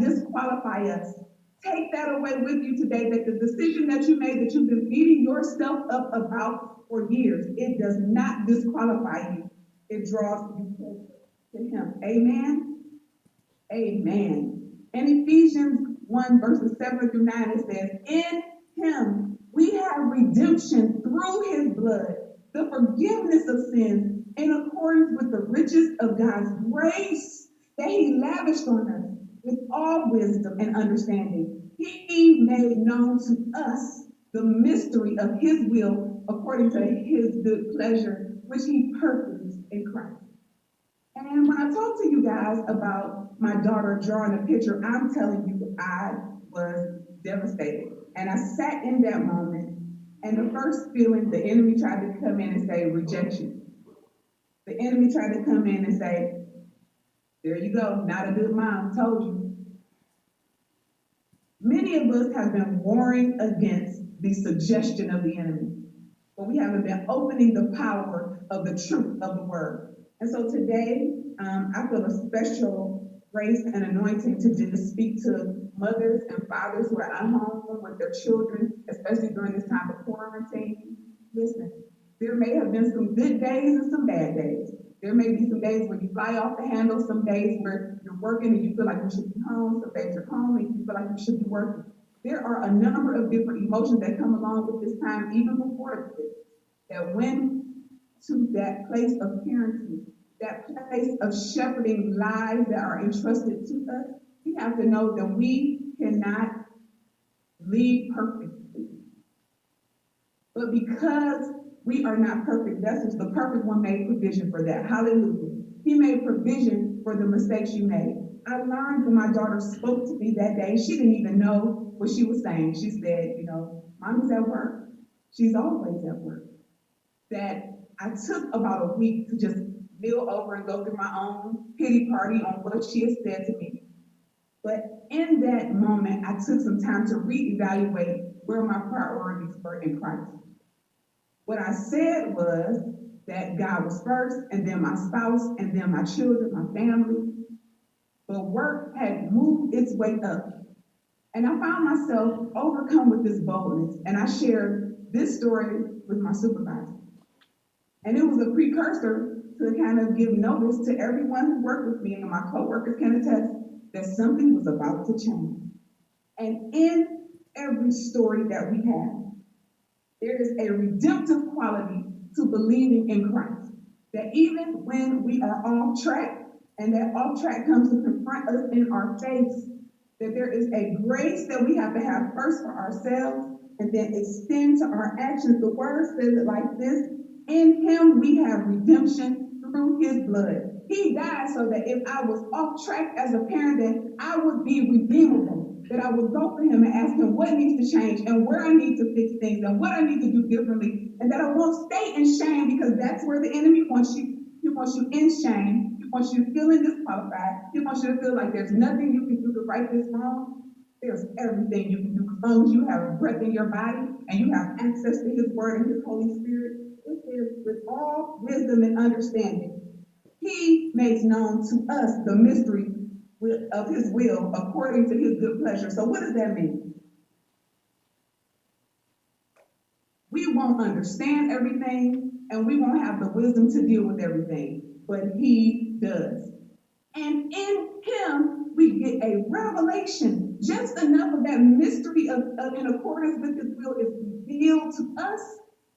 that disqualify us. Take that away with you today, that the decision that you made, that you've been beating yourself up about for years, it does not disqualify you. It draws you closer to him. Amen? Amen. In Ephesians 1, verses 7 through 9, it says, in him we have redemption through his blood, the forgiveness of sins, in accordance with the riches of God's grace that he lavished on us with all wisdom and understanding. He made known to us the mystery of his will according to his good pleasure, which he purposed in Christ. And when I talk to you guys about my daughter drawing a picture, I'm telling you, I was devastated. And I sat in that moment, and the first feeling, the enemy tried to come in and say rejection. The enemy tried to come in and say, there you go, not a good mom, told you. Many of us have been warring against the suggestion of the enemy, but we haven't been opening the power of the truth of the word. And so today, I feel a special grace and anointing to just speak to mothers and fathers who are at home with their children, especially during this time of quarantine. Listen, there may have been some good days and some bad days. There may be some days where you fly off the handle, some days where you're working and you feel like you should be home, some days you're home and you feel like you should be working. There are a number of different emotions that come along with this time, even before this, that went to that place of parenting, that place of shepherding lives that are entrusted to us. We have to know that we cannot lead perfectly. But because we are not perfect vessels, the perfect one made provision for that. Hallelujah. He made provision for the mistakes you made. I learned when my daughter spoke to me that day, she didn't even know what she was saying. She said, Mommy's at work. She's always at work. That I took about a week to just kneel over and go through my own pity party on what she had said to me. But in that moment, I took some time to reevaluate where my priorities were in Christ. What I said was that God was first, and then my spouse, and then my children, my family. But work had moved its way up. And I found myself overcome with this boldness. And I shared this story with my supervisor. And it was a precursor to kind of give notice to everyone who worked with me, and my coworkers can attest that something was about to change. And in every story that we have, there is a redemptive quality to believing in Christ. That even when we are off track, and that off track comes to confront us in our face, that there is a grace that we have to have first for ourselves and then extend to our actions. The word says it like this: in him we have redemption through his blood. He died so that if I was off track as a parent, that I would be redeemable, that I would go for him and ask him what needs to change and where I need to fix things and what I need to do differently, and that I won't stay in shame, because that's where the enemy wants you. He wants you in shame. He wants you feeling disqualified. He wants you to feel like there's nothing you can do to right this wrong. There's everything you can do as long as you have breath in your body and you have access to his word and his Holy Spirit. It says, with all wisdom and understanding, he makes known to us the mystery of his will according to his good pleasure. So what does that mean? We won't understand everything, and we won't have the wisdom to deal with everything, but he does. And in him, we get a revelation. Just enough of that mystery of in accordance with his will is revealed to us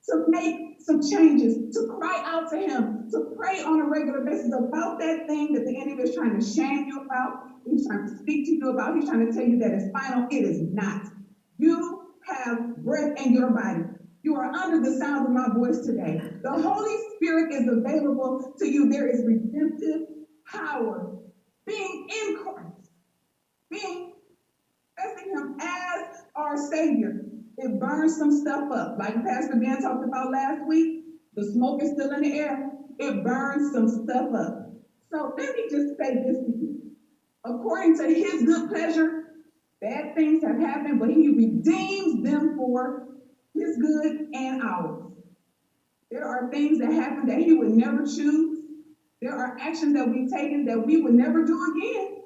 to make some changes, to cry out to him, to pray on a regular basis about that thing that the enemy is trying to shame you about, he's trying to speak to you about, he's trying to tell you that it's final. It is not. You have breath in your body. You are under the sound of my voice today. The Holy Spirit is available to you. There is redemptive power being in Christ, being confessing him as our Savior. It burns some stuff up. Like Pastor Ben talked about last week, the smoke is still in the air. It burns some stuff up. So let me just say this to you. According to his good pleasure, bad things have happened, but he redeems them for his good and ours. There are things that happen that he would never choose. There are actions that we've taken that we would never do again.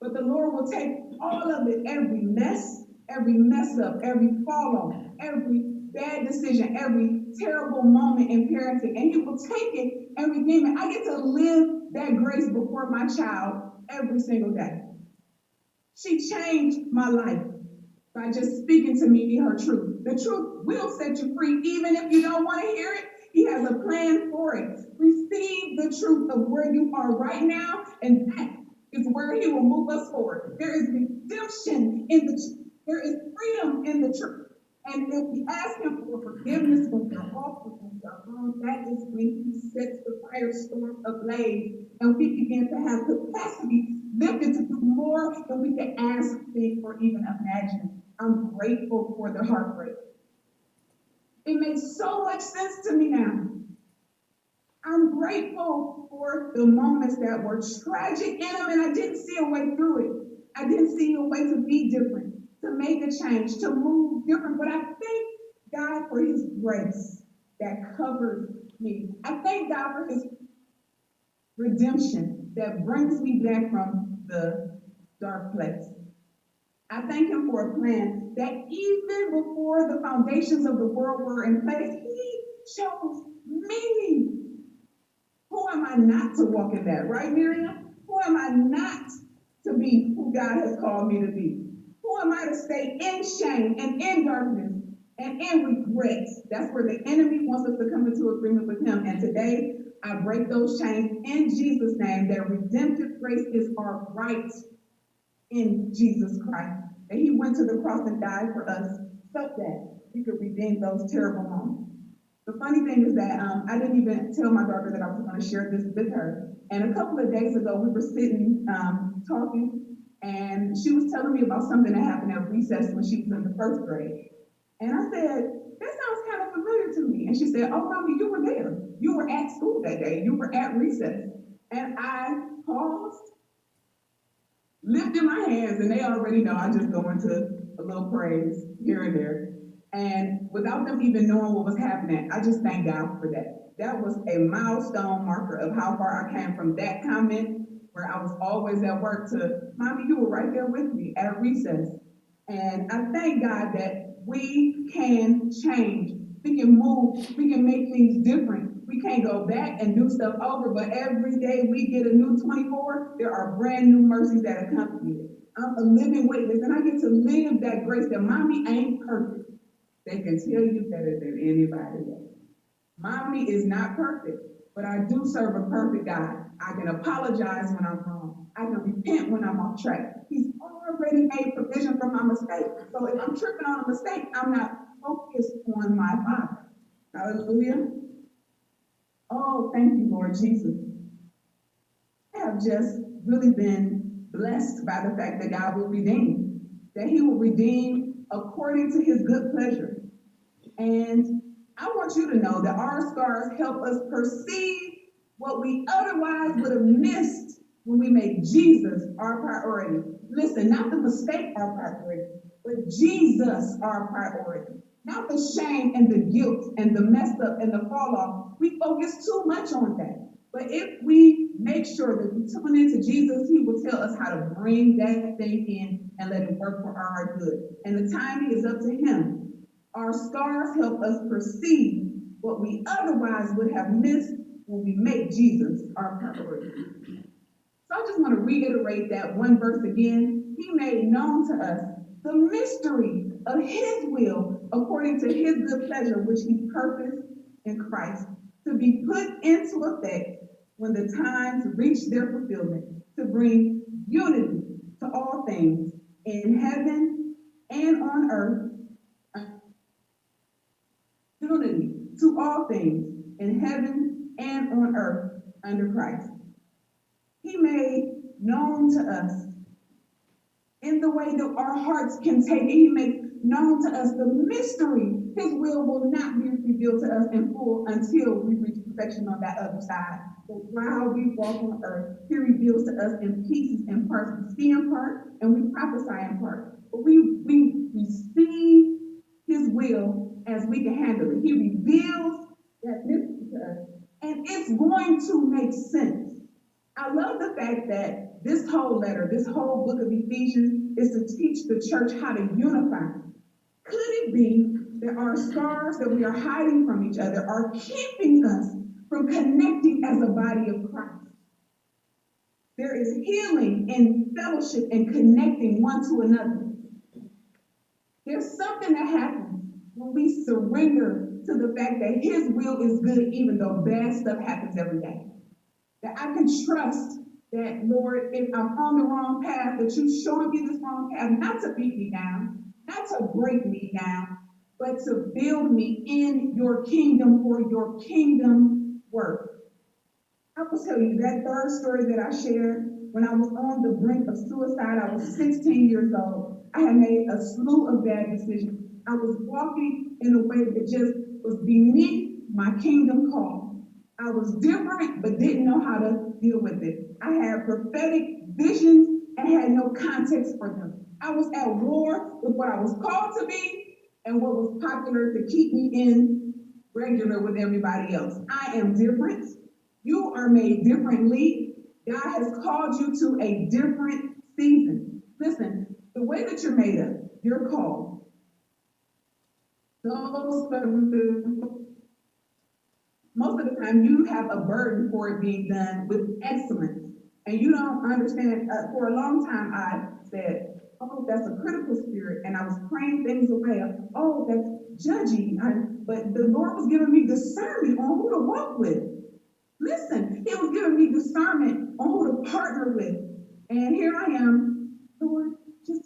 But the Lord will take all of it, every mess up, every fall off, every bad decision, every terrible moment in parenting, and He will take it and redeem it. I get to live that grace before my child every single day. She changed my life by just speaking to me her truth. The truth will set you free, even if you don't want to hear it. He has a plan for it. Receive the truth of where you are right now, and that is where He will move us forward. There is redemption in the truth. There is freedom in the truth. And if we ask Him for forgiveness when we're off, when we're wrong, that is when He sets the firestorm ablaze, and we begin to have capacity lifted to do more than we can ask, think, or even imagine. I'm grateful for the heartbreak. It makes so much sense to me now. I'm grateful for the moments that were tragic in them, and I didn't see a way through it. I didn't see a way to be different, to make a change, to move different. But I thank God for His grace that covers me. I thank God for His redemption that brings me back from the dark place. I thank Him for a plan that even before the foundations of the world were in place, He chose me. Who am I not to walk in that, right, Miriam? Who am I not to be who God has called me to be? Who am I to stay in shame and in darkness and in regret? That's where the enemy wants us to come into agreement with Him. And today, I break those chains in Jesus' name. That redemptive grace is our right in Jesus Christ. That He went to the cross and died for us so that we could redeem those terrible moments. The funny thing is that I didn't even tell my daughter that I was going to share this with her. And a couple of days ago, we were sitting talking, and she was telling me about something that happened at recess when she was in the first grade. And I said, that sounds kind of familiar to me. And she said, oh, Mommy, you were there. You were at school that day. You were at recess. And I paused, lifted my hands, and they already know I just go into a little praise here and there. And without them even knowing what was happening, I just thank God for that. That was a milestone marker of how far I came from that comment where I was always at work to, Mommy, you were right there with me at recess. And I thank God that we can change. We can move. We can make things different. We can't go back and do stuff over, but every day we get a new 24, there are brand new mercies that accompany it. I'm a living witness, and I get to live that grace that Mommy ain't perfect. They can tell you better than anybody else. Mommy is not perfect, but I do serve a perfect God. I can apologize when I'm wrong. I can repent when I'm off track. He's already made provision for my mistake. So if I'm tripping on a mistake, I'm not focused on my Father. Hallelujah. Oh, thank you, Lord Jesus. I have just really been blessed by the fact that God will redeem, that He will redeem according to His good pleasure. And I want you to know that our scars help us perceive what we otherwise would have missed when we make Jesus our priority. Listen, not the mistake our priority, but Jesus our priority. Not the shame and the guilt and the mess up and the fall off. We focus too much on that. But if we make sure that we tune into Jesus, He will tell us how to bring that thing in and let it work for our good. And the timing is up to Him. Our scars help us perceive what we otherwise would have missed when we make Jesus our priority. So I just want to reiterate that one verse again. He made known to us the mystery of His will according to His good pleasure, which He purposed in Christ to be put into effect when the times reach their fulfillment, to bring unity to all things in heaven and on earth, unity to all things in heaven and on earth under Christ. He made known to us in the way that our hearts can take it. He makes known to us the mystery. His will not be revealed to us in full until we reach perfection on that other side. But while we walk on earth, He reveals to us in pieces and parts. We see in part and we prophesy in part. But we receive His will as we can handle it. He reveals that mystery to us, and it's going to make sense. I love love the fact that this whole letter, this whole book of Ephesians, is to teach the church how to unify. Could it be that our scars that we are hiding from each other are keeping us from connecting as a body of Christ? There is healing in fellowship and connecting one to another. There's something that happens when we surrender to the fact that His will is good, even though bad stuff happens every day. That I can trust that, Lord, if I'm on the wrong path, that you're showing me this wrong path, not to beat me down, not to break me down, but to build me in your kingdom for your kingdom work. I will tell you that third story that I shared, when I was on the brink of suicide, I was 16 years old. I had made a slew of bad decisions. I was walking in a way that just was beneath my kingdom call. I was different, but didn't know how to deal with it. I had prophetic visions and had no context for them. I was at war with what I was called to be and what was popular to keep me in regular with everybody else. I am different. You are made differently. God has called you to a different season. Listen, the way that you're made up, you're called. Most of the time, you have a burden for it being done with excellence. And you don't understand. For a long time, I said, oh, that's a critical spirit. And I was praying things away. Oh, that's judgy. But the Lord was giving me discernment on who to walk with. Listen, He was giving me discernment on who to partner with. And here I am, Lord, just,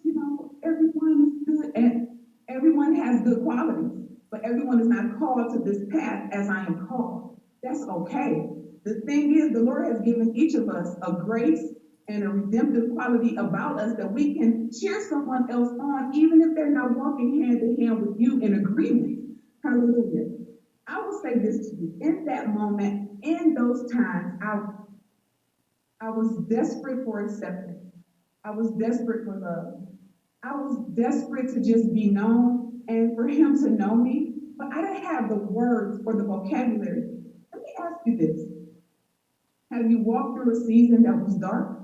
everyone is good and everyone has good qualities, but everyone is not called to this path as I am called. That's okay. The thing is, the Lord has given each of us a grace and a redemptive quality about us that we can cheer someone else on, even if they're not walking hand in hand with you in agreement. Hallelujah. I will say this to you. In that moment, in those times, I was desperate for acceptance. I was desperate for love. I was desperate to just be known and for Him to know me, but I didn't have the words or the vocabulary. Let me ask you this. Have you walked through a season that was dark?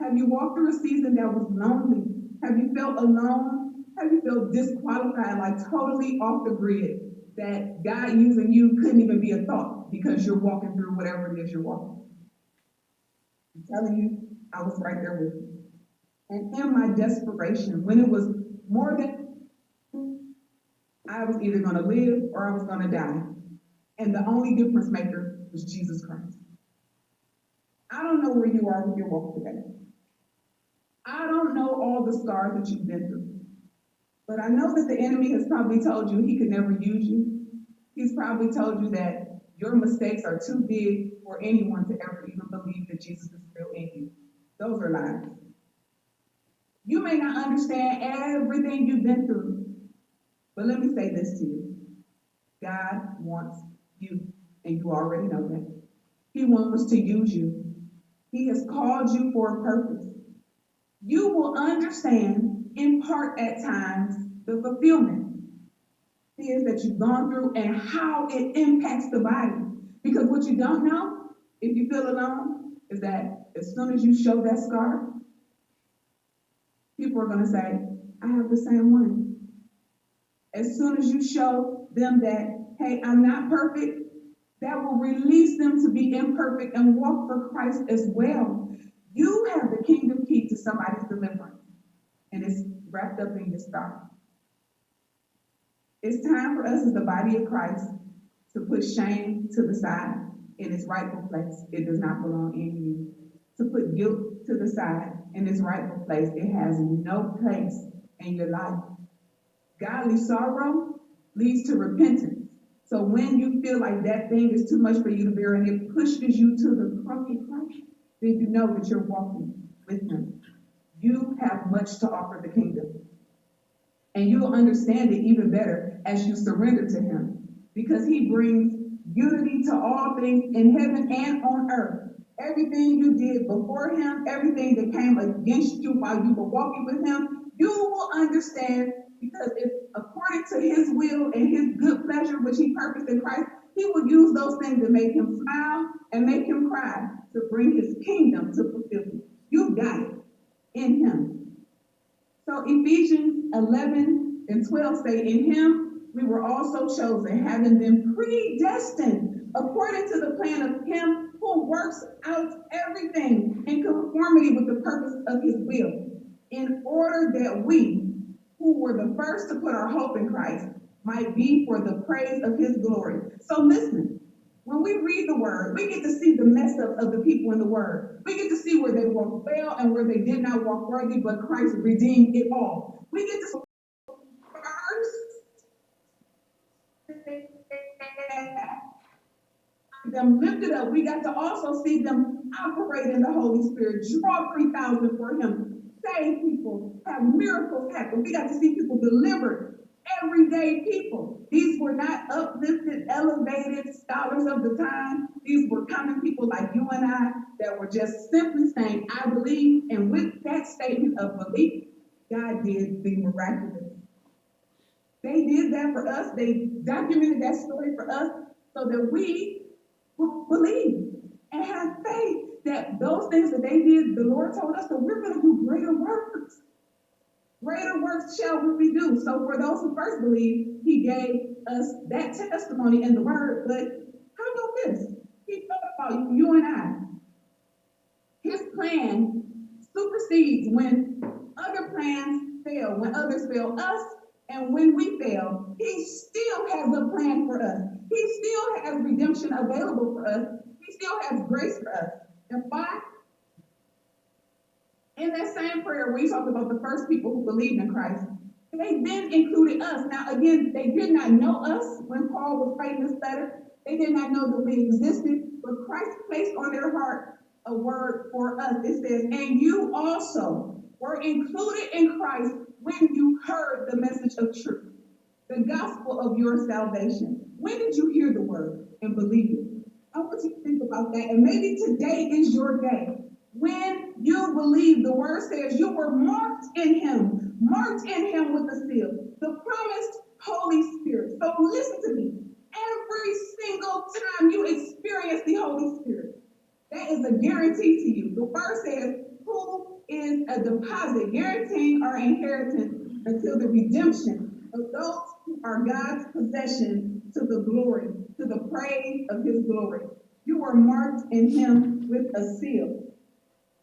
Have you walked through a season that was lonely? Have you felt alone? Have you felt disqualified, like totally off the grid, that God using you couldn't even be a thought because you're walking through whatever it is you're walking? I'm telling you, I was right there with you. And in my desperation, when it was more than I was either going to live or I was going to die. And the only difference maker was Jesus Christ. I don't know where you are with your walk today. I don't know all the scars that you've been through. But I know that the enemy has probably told you he could never use you. He's probably told you that your mistakes are too big for anyone to ever even believe that Jesus is real in you. Those are lies. You may not understand everything you've been through, but let me say this to you. God wants you, and you already know that. He wants to use you. He has called you for a purpose. You will understand, in part at times, the fulfillment is that you've gone through and how it impacts the body. Because what you don't know, if you feel alone, is that as soon as you show that scar, people are going to say, I have the same one. As soon as you show them that, hey, I'm not perfect, that will release them to be imperfect and walk for Christ as well. You have the kingdom key to somebody's deliverance, and it's wrapped up in your scar. It's time for us as the body of Christ to put shame to the side in its rightful place. It does not belong in you. To put guilt to the side in its rightful place. It has no place in your life. Godly sorrow leads to repentance. So when you feel like that thing is too much for you to bear and it pushes you to the cross of Christ, then you know that you're walking with Him. You have much to offer the kingdom. And you will understand it even better as you surrender to Him, because He brings unity to all things in heaven and on earth. Everything you did before Him, everything that came against you while you were walking with Him, you will understand, because it's according to His will and His good pleasure, which He purposed in Christ, He will use those things to make him smile and make him cry to bring his kingdom to fulfillment. You got it in him. So Ephesians 11 and 12 say, in him we were also chosen, having been predestined according to the plan of him who works out everything in conformity with the purpose of his will, in order that we, who were the first to put our hope in Christ, might be for the praise of his glory. So listen, when we read the word, we get to see the mess up of the people in the word. We get to see where they walked well and where they did not walk worthy, but Christ redeemed it all. We get to see first them lifted up. We got to also see them operate in the Holy Spirit, draw 3,000 for him, save people, have miracles happen. We got to see people delivered, everyday people. These were not uplifted, elevated scholars of the time. These were common people like you and I that were just simply saying, I believe. And with that statement of belief, God did the miraculous. They did that for us. They documented that story for us so that we will believe and have faith that those things that they did, the Lord told us that we're going to do greater works. Greater works shall we do. So for those who first believed, he gave us that testimony in the word. But how about this? He thought about you and I. His plan supersedes when other plans fail, when others fail us, and when we fail, he still has a plan for us. He still has redemption available for us. He still has grace for us. And why? In that same prayer, we talked about the first people who believed in Christ. They then included us. Now, again, they did not know us when Paul was writing this letter. They did not know that we existed, but Christ placed on their heart a word for us. It says, and you also were included in Christ when you heard the message of truth, the gospel of your salvation. When did you hear the word and believe it? I want you to think about that. And maybe today is your day. When you believe, the word says you were marked in him with the seal, the promised Holy Spirit. So listen to me. Every single time you experience the Holy Spirit, that is a guarantee to you. The word says, who is a deposit, guaranteeing our inheritance until the redemption of those who are God's possession to the glory, to the praise of his glory. You were marked in him with a seal.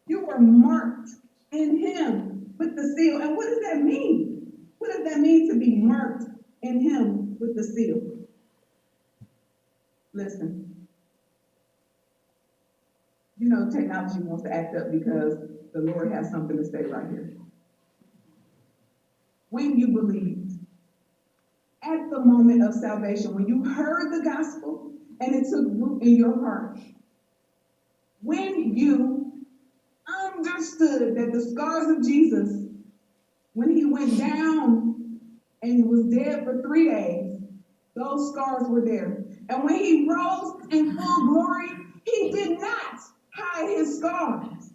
You were marked in him with the seal. And what does that mean? What does that mean to be marked in him with the seal? Listen. You know, technology wants to act up because the Lord has something to say right here. When you believed, at the moment of salvation, when you heard the gospel and it took root in your heart, when you understood that the scars of Jesus, when he went down and was dead for 3 days, those scars were there. And when he rose in full glory, he did not hide his scars.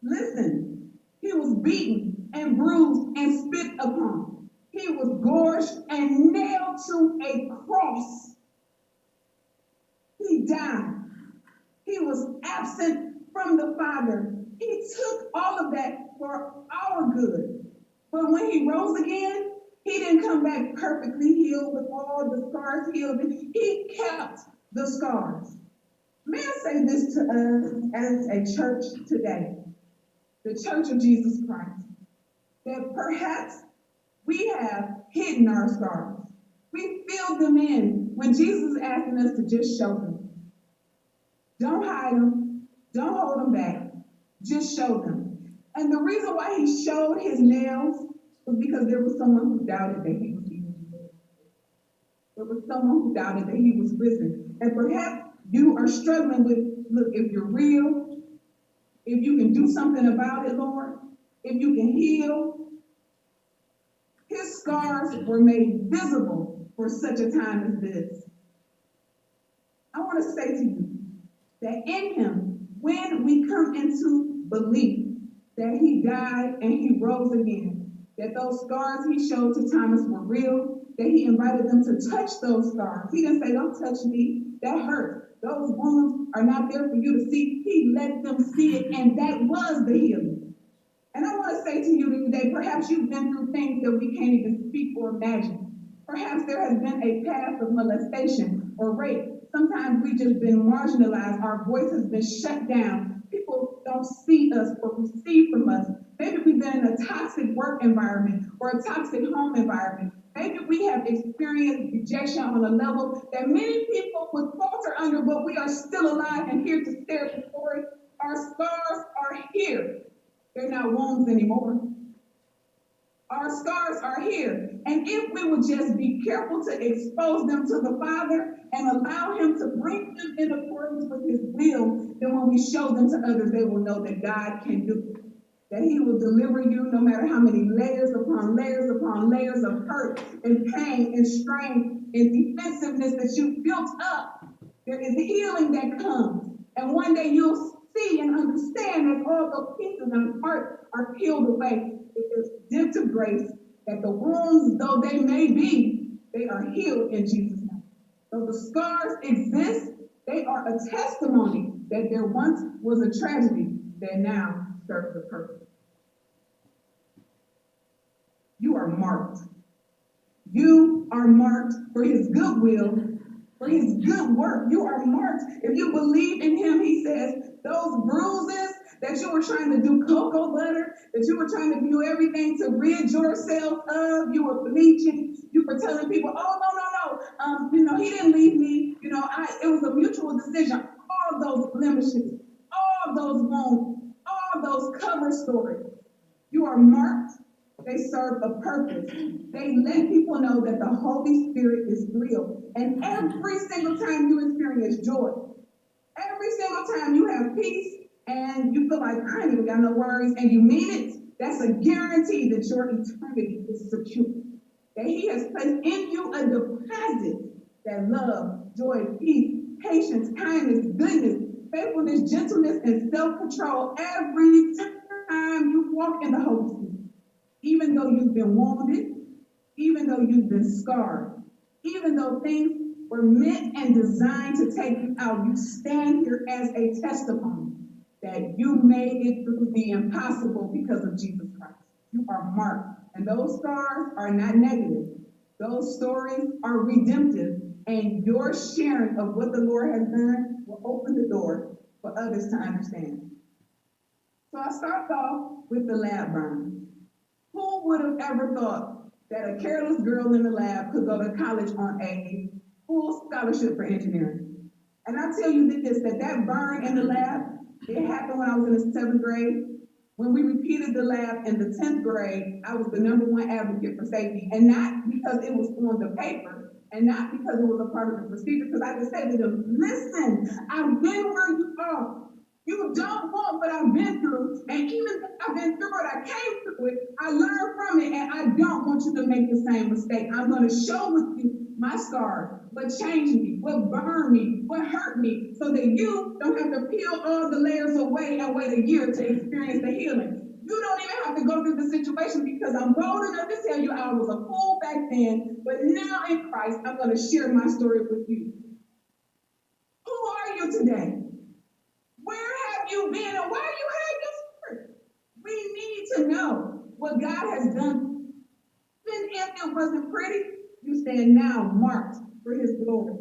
Listen, he was beaten and bruised and spit upon. He was gorged and nailed to a cross. He died. He was absent from the Father. He took all of that for our good. But when he rose again, he didn't come back perfectly healed with all the scars healed. He kept the scars. May I say this to us as a church today, the Church of Jesus Christ, that perhaps we have hidden our scars. We filled them in when Jesus is asking us to just show them. Don't hide them. Don't hold them back. Just show them. And the reason why he showed his nails was because there was someone who doubted that he was even risen. There was someone who doubted that he was risen. And perhaps you are struggling with, look, if you're real, if you can do something about it, Lord, if you can heal. His scars were made visible for such a time as this. I want to say to you that in him, when we come into belief that he died and he rose again, that those scars he showed to Thomas were real, that he invited them to touch those scars. He didn't say, don't touch me, that hurts. Those wounds are not there for you to see. He let them see it, and that was the healing. And I want to say to you today, perhaps you've been through things that we can't even speak or imagine. Perhaps there has been a past of molestation or rape. Sometimes we've just been marginalized. Our voice has been shut down. People don't see us or receive from us. Maybe we've been in a toxic work environment or a toxic home environment. Maybe we have experienced rejection on a level that many people would falter under, but we are still alive and here to share the story. Our scars are here. They're not wounds anymore. Our scars are here. And if we would just be careful to expose them to the Father and allow Him to bring them in accordance with His will, then when we show them to others, they will know that God can do it. That He will deliver you no matter how many layers upon layers of hurt and pain and strain and defensiveness that you built up. There is healing that comes. And one day you'll see and understand that all the pieces and parts are peeled away. It is redemptive grace that the wounds, though they may be, they are healed in Jesus' name. So the scars exist. They are a testimony that there once was a tragedy that now serves a purpose. You are marked. You are marked for His goodwill, for His good work. You are marked. If you believe in Him, He says, those bruises that you were trying to do cocoa butter, that you were trying to do everything to rid yourself of, you were bleaching, you were telling people, oh, no, He didn't leave me. It was a mutual decision. All those blemishes, all those wounds, all those cover stories. You are marked. They serve a purpose. They let people know that the Holy Spirit is real. And every single time you experience joy, every single time you have peace and you feel like, I ain't even got no worries, and you mean it, that's a guarantee that your eternity is secure. That He has placed in you a deposit that love, joy, peace, patience, kindness, goodness, faithfulness, gentleness, and self-control every time you walk in the Holy Spirit. Even though you've been wounded, even though you've been scarred, even though things were meant and designed to take you out, you stand here as a testimony that you made it through the impossible because of Jesus Christ. You are marked. And those scars are not negative. Those stories are redemptive. And your sharing of what the Lord has done will open the door for others to understand. So I start off with the lab burn. Who would have ever thought that a careless girl in the lab could go to college on a full scholarship for engineering? And I tell you this, that burn in the lab, it happened when I was in the 7th grade. When we repeated the lab in the 10th grade, I was the #1 advocate for safety. And not because it was on the paper, and not because it was a part of the procedure, because I just said to them, listen, I've been where you are. You don't want what I've been through, and even if I've been through it, I came through it, I learned from it, and I don't want you to make the same mistake. I'm going to show with you my scars, what changed me, what burned me, what hurt me, so that you don't have to peel all the layers away and wait a year to experience the healing. You don't even have to go through the situation, because I'm bold enough to tell you I was a fool back then, but now in Christ, I'm going to share my story with you. Who are you today? Where have you been, and why you had your spirit? We need to know what God has done. Even if it wasn't pretty, you stand now marked for His glory.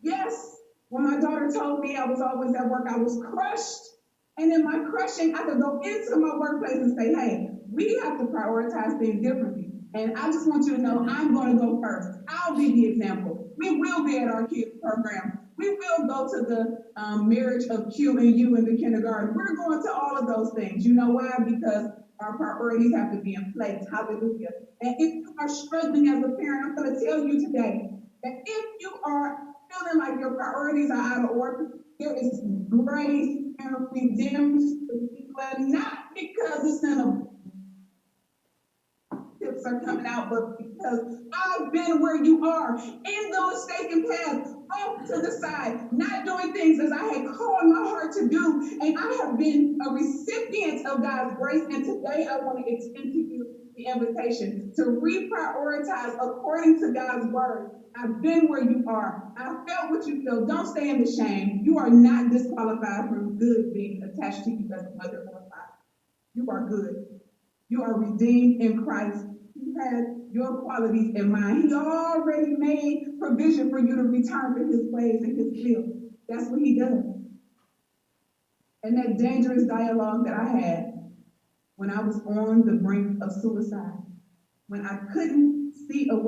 Yes, when my daughter told me I was always at work, I was crushed. And in my crushing, I could go into my workplace and say, hey, we have to prioritize things differently. And I just want you to know I'm going to go first. I'll be the example. We will be at our kids' program. We will go to the marriage of Q and U in the kindergarten. We're going to all of those things. You know why? Because our priorities have to be in place. Hallelujah. And if you are struggling as a parent, I'm going to tell you today that if you are feeling like your priorities are out of order, there is grace and redemption, but not because it's in a tips are coming out, but because I've been where you are, in the mistaken path, off to the side, not doing things as I had called my heart to do, and I have been a recipient of God's grace, and today I want to extend to you the invitation to reprioritize according to God's word. I've been where you are. I felt what you feel. Don't stay in the shame. You are not disqualified from good being attached to you as a mother or a father. You are good. You are redeemed in Christ. He has your qualities in mind. He already made provision for you to return to his ways and his will. That's what he does. And that dangerous dialogue that I had when I was on the brink of suicide, when I couldn't see a way